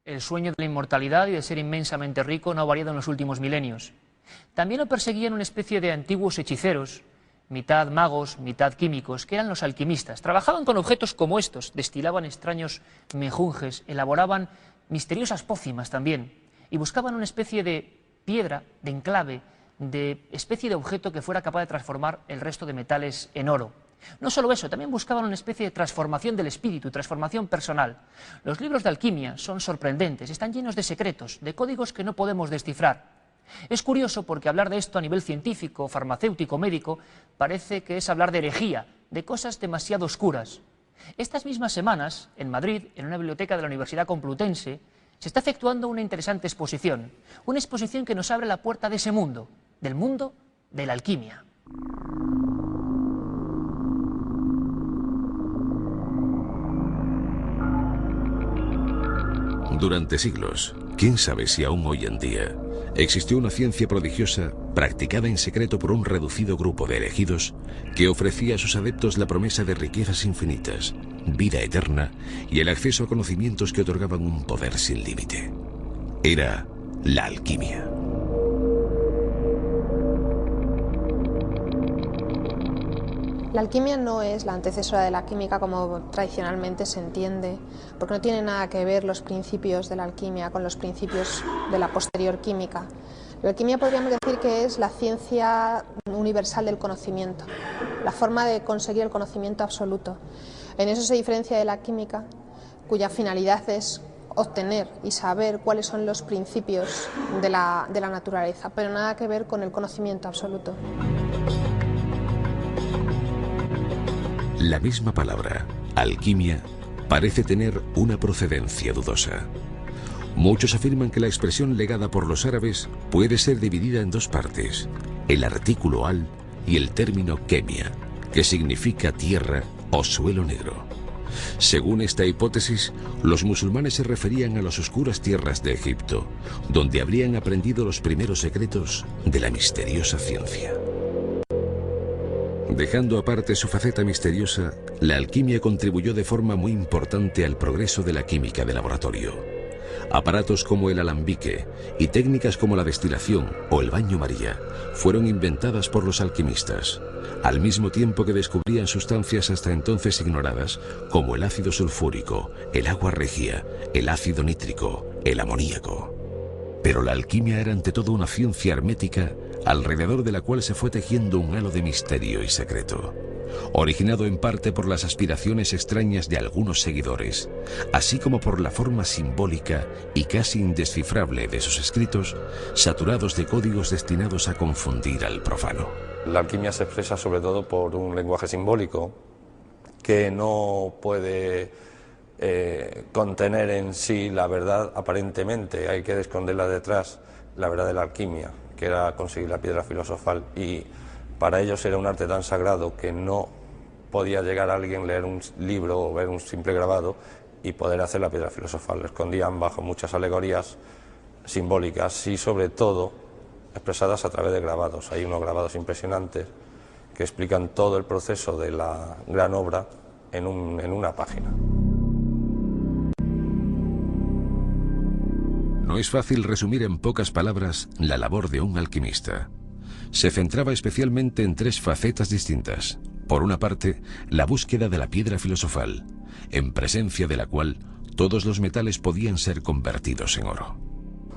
El sueño de la inmortalidad y de ser inmensamente rico no ha variado en los últimos milenios. También lo perseguían una especie de antiguos hechiceros, mitad magos, mitad químicos, que eran los alquimistas. Trabajaban con objetos como estos, destilaban extraños menjunjes, elaboraban misteriosas pócimas también, y buscaban una especie de piedra, de enclave, de especie de objeto que fuera capaz de transformar el resto de metales en oro. No solo eso, también buscaban una especie de transformación del espíritu, transformación personal. Los libros de alquimia son sorprendentes, están llenos de secretos, de códigos que no podemos descifrar. Es curioso porque hablar de esto a nivel científico, farmacéutico, médico, parece que es hablar de herejía, de cosas demasiado oscuras. Estas mismas semanas, en Madrid, en una biblioteca de la Universidad Complutense, se está efectuando una interesante exposición. Una exposición que nos abre la puerta de ese mundo, del mundo de la alquimia. Durante siglos, quién sabe si aún hoy en día, existió una ciencia prodigiosa practicada en secreto por un reducido grupo de elegidos que ofrecía a sus adeptos la promesa de riquezas infinitas, vida eterna y el acceso a conocimientos que otorgaban un poder sin límite. Era la alquimia. La alquimia no es la antecesora de la química como tradicionalmente se entiende, porque no tiene nada que ver los principios de la alquimia con los principios de la posterior química. La alquimia podríamos decir que es la ciencia universal del conocimiento, la forma de conseguir el conocimiento absoluto. En eso se diferencia de la química, cuya finalidad es obtener y saber cuáles son los principios de la naturaleza, pero nada que ver con el conocimiento absoluto. La misma palabra, alquimia, parece tener una procedencia dudosa. Muchos afirman que la expresión legada por los árabes puede ser dividida en dos partes, el artículo al y el término kemia, que significa tierra o suelo negro. Según esta hipótesis, los musulmanes se referían a las oscuras tierras de Egipto, donde habrían aprendido los primeros secretos de la misteriosa ciencia. Dejando aparte su faceta misteriosa, la alquimia contribuyó de forma muy importante al progreso de la química de laboratorio. Aparatos como el alambique y técnicas como la destilación o el baño María fueron inventadas por los alquimistas, al mismo tiempo que descubrían sustancias hasta entonces ignoradas como el ácido sulfúrico, el agua regia, el ácido nítrico, el amoníaco. Pero la alquimia era ante todo una ciencia hermética alrededor de la cual se fue tejiendo un halo de misterio y secreto, originado en parte por las aspiraciones extrañas de algunos seguidores, así como por la forma simbólica y casi indescifrable de sus escritos, saturados de códigos destinados a confundir al profano. La alquimia se expresa sobre todo por un lenguaje simbólico que no puede contener en sí la verdad aparentemente, hay que esconderla detrás, la verdad de la alquimia, que era conseguir la piedra filosofal, y para ellos era un arte tan sagrado que no podía llegar a alguien, leer un libro o ver un simple grabado y poder hacer la piedra filosofal. Lo escondían bajo muchas alegorías simbólicas y sobre todo expresadas a través de grabados. Hay unos grabados impresionantes que explican todo el proceso de la gran obra en una página. No es fácil resumir en pocas palabras la labor de un alquimista. Se centraba especialmente en tres facetas distintas. Por una parte, la búsqueda de la piedra filosofal, en presencia de la cual todos los metales podían ser convertidos en oro.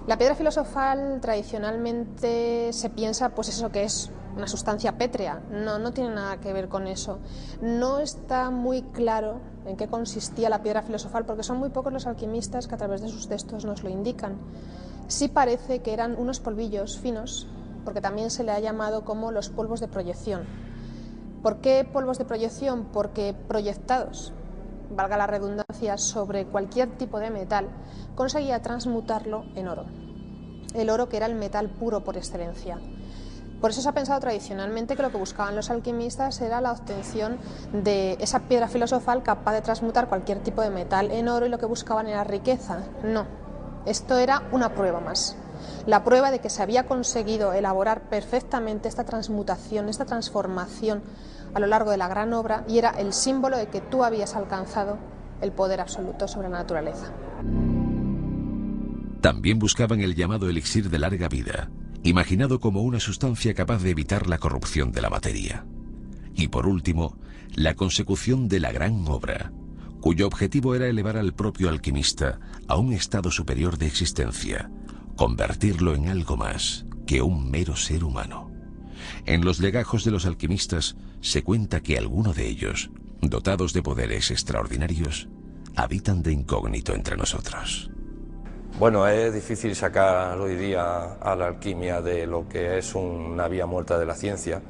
La piedra filosofal tradicionalmente se piensa pues eso, que es una sustancia pétrea. No tiene nada que ver con eso. No está muy claro en qué consistía la piedra filosofal porque son muy pocos los alquimistas que a través de sus textos nos lo indican. Sí parece que eran unos polvillos finos, porque también se le ha llamado como los polvos de proyección. ¿Por qué polvos de proyección? Porque proyectados, valga la redundancia, sobre cualquier tipo de metal, conseguía transmutarlo en oro. El oro, que era el metal puro por excelencia. Por eso se ha pensado tradicionalmente que lo que buscaban los alquimistas era la obtención de esa piedra filosofal capaz de transmutar cualquier tipo de metal en oro, y lo que buscaban era riqueza. No, esto era una prueba más. La prueba de que se había conseguido elaborar perfectamente esta transmutación, esta transformación a lo largo de la gran obra, y era el símbolo de que tú habías alcanzado el poder absoluto sobre la naturaleza. También buscaban el llamado elixir de larga vida, imaginado como una sustancia capaz de evitar la corrupción de la materia. Y por último, la consecución de la gran obra, cuyo objetivo era elevar al propio alquimista a un estado superior de existencia, convertirlo en algo más que un mero ser humano. En los legajos de los alquimistas se cuenta que algunos de ellos, dotados de poderes extraordinarios, habitan de incógnito entre nosotros. Bueno, es difícil sacar hoy día a la alquimia de lo que es una vía muerta de la ciencia,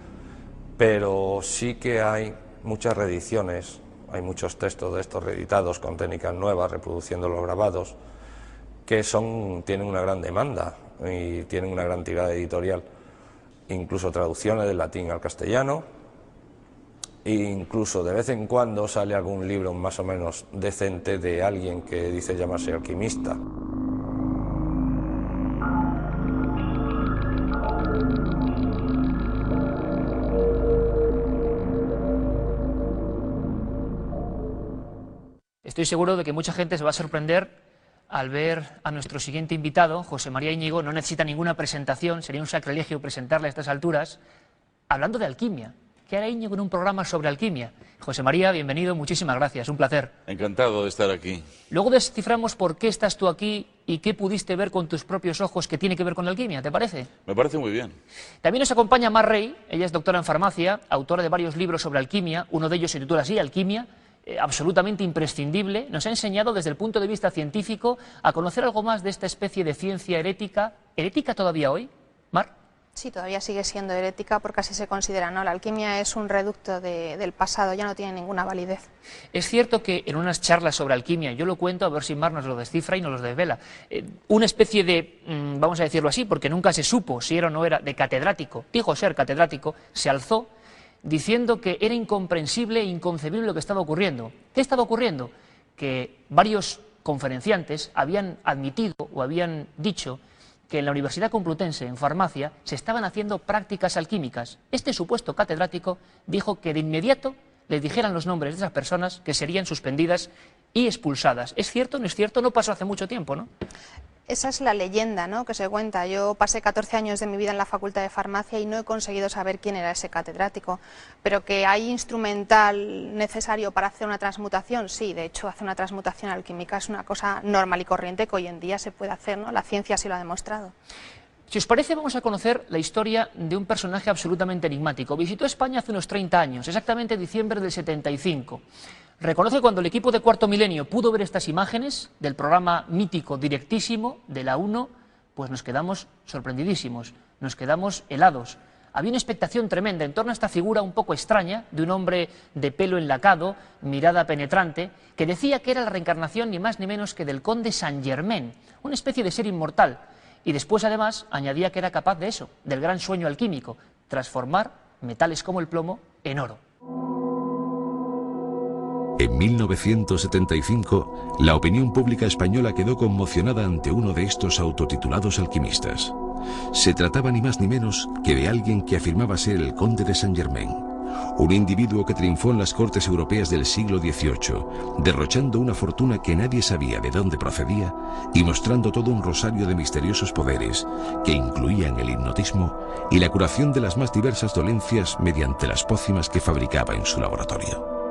pero sí que hay muchas reediciones, hay muchos textos de estos reeditados con técnicas nuevas, reproduciendo los grabados, que tienen una gran demanda y tienen una gran tirada editorial, incluso traducciones del latín al castellano, e incluso de vez en cuando sale algún libro más o menos decente de alguien que dice llamarse alquimista. Estoy seguro de que mucha gente se va a sorprender al ver a nuestro siguiente invitado, José María Íñigo. No necesita ninguna presentación, sería un sacrilegio presentarle a estas alturas, hablando de alquimia. ¿Qué hará Íñigo en un programa sobre alquimia? José María, bienvenido, muchísimas gracias, un placer. Encantado de estar aquí. Luego desciframos por qué estás tú aquí y qué pudiste ver con tus propios ojos que tiene que ver con la alquimia, ¿te parece? Me parece muy bien. También nos acompaña Mar Rey, ella es doctora en farmacia, autora de varios libros sobre alquimia, uno de ellos se titula así, Alquimia, absolutamente imprescindible. Nos ha enseñado desde el punto de vista científico a conocer algo más de esta especie de ciencia herética. ¿Herética todavía hoy, Mar? Sí, todavía sigue siendo herética porque así se considera, ¿no? La alquimia es un reducto del pasado, ya no tiene ninguna validez. Es cierto que en unas charlas sobre alquimia, yo lo cuento, a ver si Mar nos lo descifra y nos lo desvela, una especie de, vamos a decirlo así, porque nunca se supo si era o no era, de catedrático, dijo ser catedrático, se alzó diciendo que era incomprensible e inconcebible lo que estaba ocurriendo. ¿Qué estaba ocurriendo? Que varios conferenciantes habían admitido o habían dicho que en la Universidad Complutense, en farmacia, se estaban haciendo prácticas alquímicas. Este supuesto catedrático dijo que de inmediato les dijeran los nombres de esas personas que serían suspendidas y expulsadas. ¿Es cierto? ¿No es cierto? No pasó hace mucho tiempo, ¿no? Esa es la leyenda, ¿no?, que se cuenta. Yo pasé 14 años de mi vida en la Facultad de Farmacia y no he conseguido saber quién era ese catedrático. Pero que hay instrumental necesario para hacer una transmutación, sí. De hecho, hacer una transmutación alquímica es una cosa normal y corriente que hoy en día se puede hacer, ¿no? La ciencia sí lo ha demostrado. Si os parece, vamos a conocer la historia de un personaje absolutamente enigmático. Visitó España hace unos 30 años, exactamente en diciembre del 75. Reconoce cuando el equipo de Cuarto Milenio pudo ver estas imágenes del programa mítico Directísimo de la 1, pues nos quedamos sorprendidísimos, nos quedamos helados. Había una expectación tremenda en torno a esta figura un poco extraña de un hombre de pelo enlacado, mirada penetrante, que decía que era la reencarnación ni más ni menos que del conde Saint-Germain, una especie de ser inmortal. Y después, además, añadía que era capaz de eso, del gran sueño alquímico, transformar metales como el plomo en oro. En 1975, la opinión pública española quedó conmocionada ante uno de estos autotitulados alquimistas. Se trataba ni más ni menos que de alguien que afirmaba ser el conde de Saint-Germain, un individuo que triunfó en las cortes europeas del siglo XVIII, derrochando una fortuna que nadie sabía de dónde procedía y mostrando todo un rosario de misteriosos poderes que incluían el hipnotismo y la curación de las más diversas dolencias mediante las pócimas que fabricaba en su laboratorio.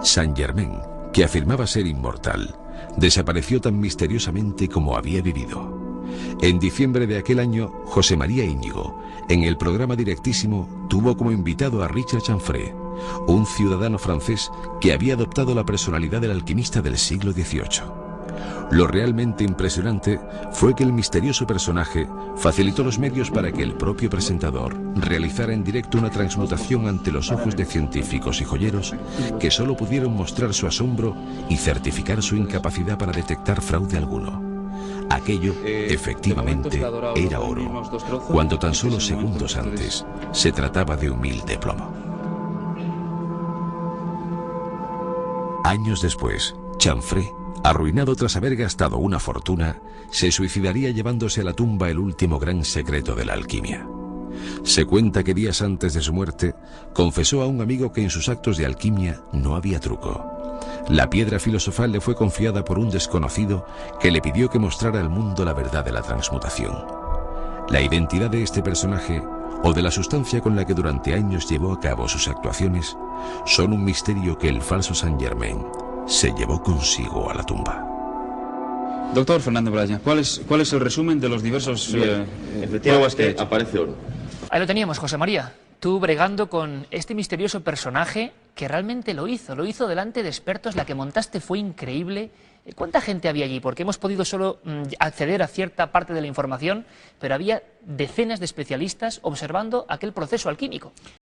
Saint-Germain, que afirmaba ser inmortal, desapareció tan misteriosamente como había vivido. En diciembre de aquel año, José María Íñigo, en el programa Directísimo, tuvo como invitado a Richard Chanfray, un ciudadano francés que había adoptado la personalidad del alquimista del siglo XVIII. Lo realmente impresionante fue que el misterioso personaje facilitó los medios para que el propio presentador realizara en directo una transmutación ante los ojos de científicos y joyeros que solo pudieron mostrar su asombro y certificar su incapacidad para detectar fraude alguno. Aquello, efectivamente, era oro, cuando tan solo segundos antes se trataba de humilde plomo. Años después, Chanfray, arruinado tras haber gastado una fortuna, se suicidaría llevándose a la tumba el último gran secreto de la alquimia. Se cuenta que días antes de su muerte, confesó a un amigo que en sus actos de alquimia no había truco. La piedra filosofal le fue confiada por un desconocido que le pidió que mostrara al mundo la verdad de la transmutación. La identidad de este personaje, o de la sustancia con la que durante años llevó a cabo sus actuaciones, son un misterio que el falso Saint Germain se llevó consigo a la tumba. Doctor Fernando Braya, ¿cuál es el resumen de los diversos pruebas que aparece oro? Ahí lo teníamos, José María. Tú bregando con este misterioso personaje que realmente lo hizo delante de expertos, la que montaste fue increíble. ¿Cuánta gente había allí? Porque hemos podido solo acceder a cierta parte de la información, pero había decenas de especialistas observando aquel proceso alquímico.